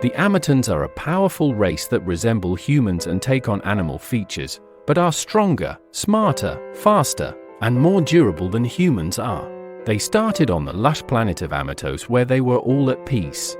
The Ametons are a powerful race that resemble humans and take on animal features, but are stronger, smarter, faster, and more durable than humans are. They started on the lush planet of Ametos where they were all at peace.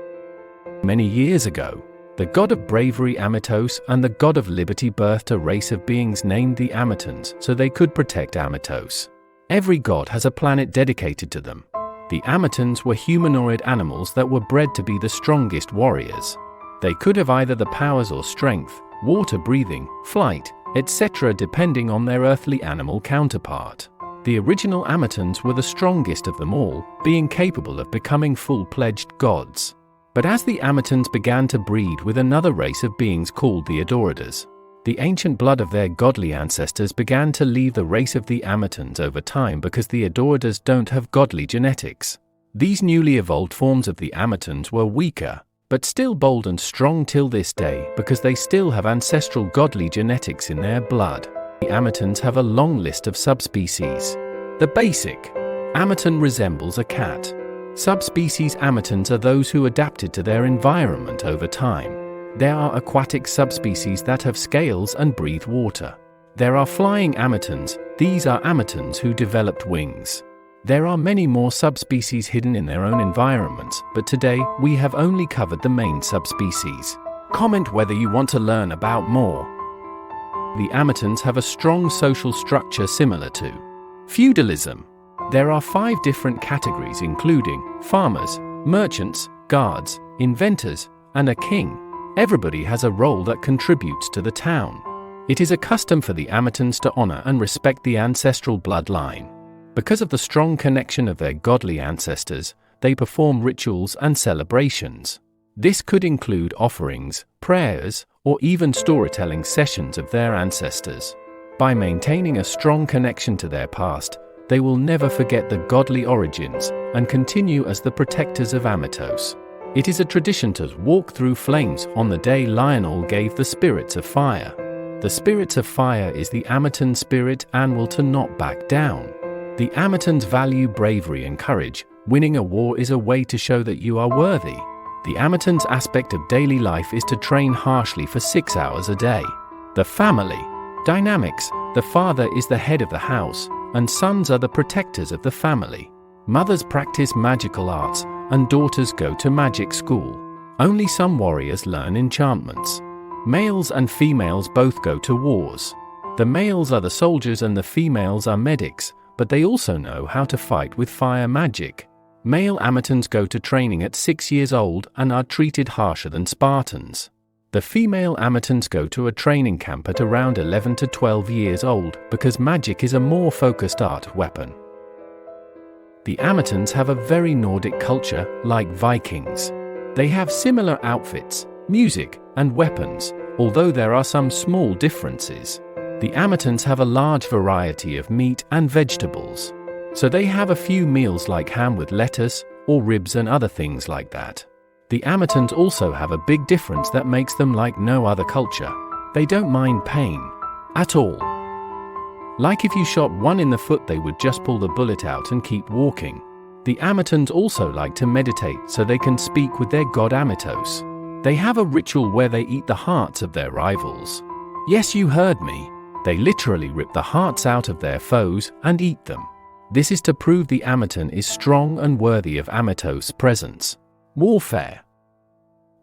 Many years ago, the god of bravery Ametos and the god of liberty birthed a race of beings named the Ametons so they could protect Ametos. Every god has a planet dedicated to them. The Ametons were humanoid animals that were bred to be the strongest warriors. They could have either the powers or strength, water breathing, flight, etc. depending on their earthly animal counterpart. The original Ametons were the strongest of them all, being capable of becoming full-fledged gods. But as the Ametons began to breed with another race of beings called the Adoradors, the ancient blood of their godly ancestors began to leave the race of the Ametons over time because the Adoradors don't have godly genetics. These newly evolved forms of the Ametons were weaker, but still bold and strong till this day because they still have ancestral godly genetics in their blood. The Ametons have a long list of subspecies. The basic Ameton resembles a cat. Subspecies Ametons are those who adapted to their environment over time. There are aquatic subspecies that have scales and breathe water. There are flying Ametons, these are Ametons who developed wings. There are many more subspecies hidden in their own environments, but today we have only covered the main subspecies. Comment whether you want to learn about more. The Ametons have a strong social structure similar to feudalism. There are 5 different categories including farmers, merchants, guards, inventors, and a king. Everybody has a role that contributes to the town. It is a custom for the Ametons to honor and respect the ancestral bloodline. Because of the strong connection of their godly ancestors, they perform rituals and celebrations. This could include offerings, prayers, or even storytelling sessions of their ancestors. By maintaining a strong connection to their past, they will never forget the godly origins and continue as the protectors of Ametos. It is a tradition to walk through flames on the day Lionel gave the spirits of fire. The spirits of fire is the Ameton spirit and will to not back down. The Ametons value bravery and courage. Winning a war is a way to show that you are worthy. The Ametons' aspect of daily life is to train harshly for 6 hours a day. The family dynamics. The father is the head of the house, and sons are the protectors of the family. Mothers practice magical arts, and daughters go to magic school. Only some warriors learn enchantments. Males and females both go to wars. The males are the soldiers and the females are medics, but they also know how to fight with fire magic. Male Ametons go to training at 6 years old and are treated harsher than Spartans. The female Ametons go to a training camp at around 11 to 12 years old because magic is a more focused art weapon. The Ametons have a very Nordic culture, like Vikings. They have similar outfits, music, and weapons, although there are some small differences. The Ametons have a large variety of meat and vegetables. So they have a few meals like ham with lettuce, or ribs and other things like that. The Ametons also have a big difference that makes them like no other culture. They don't mind pain at all. Like if you shot one in the foot, they would just pull the bullet out and keep walking. The Ametons also like to meditate so they can speak with their god Ametos. They have a ritual where they eat the hearts of their rivals. Yes, you heard me. They literally rip the hearts out of their foes and eat them. This is to prove the Ameton is strong and worthy of Ametos' presence. Warfare.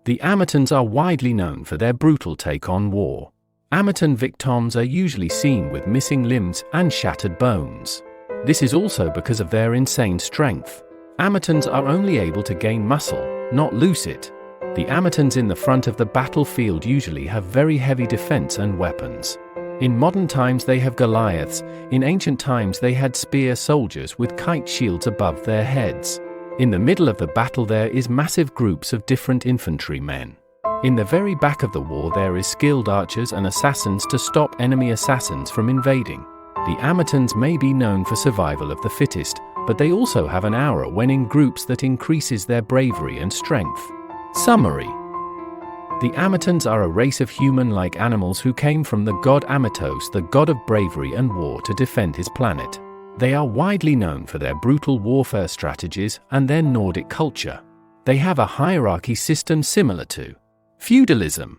The Ametons are widely known for their brutal take on war. Ameton victims are usually seen with missing limbs and shattered bones. This is also because of their insane strength. Ametons are only able to gain muscle, not lose it. The Ametons in the front of the battlefield usually have very heavy defense and weapons. In modern times they have Goliaths, in ancient times they had spear soldiers with kite shields above their heads. In the middle of the battle there is massive groups of different infantrymen. In the very back of the war there is skilled archers and assassins to stop enemy assassins from invading. The Ametons may be known for survival of the fittest, but they also have an aura when in groups that increases their bravery and strength. Summary. The Ametons are a race of human-like animals who came from the god Ametos, the god of bravery and war, to defend his planet. They are widely known for their brutal warfare strategies and their Nordic culture. They have a hierarchy system similar to Feudalism.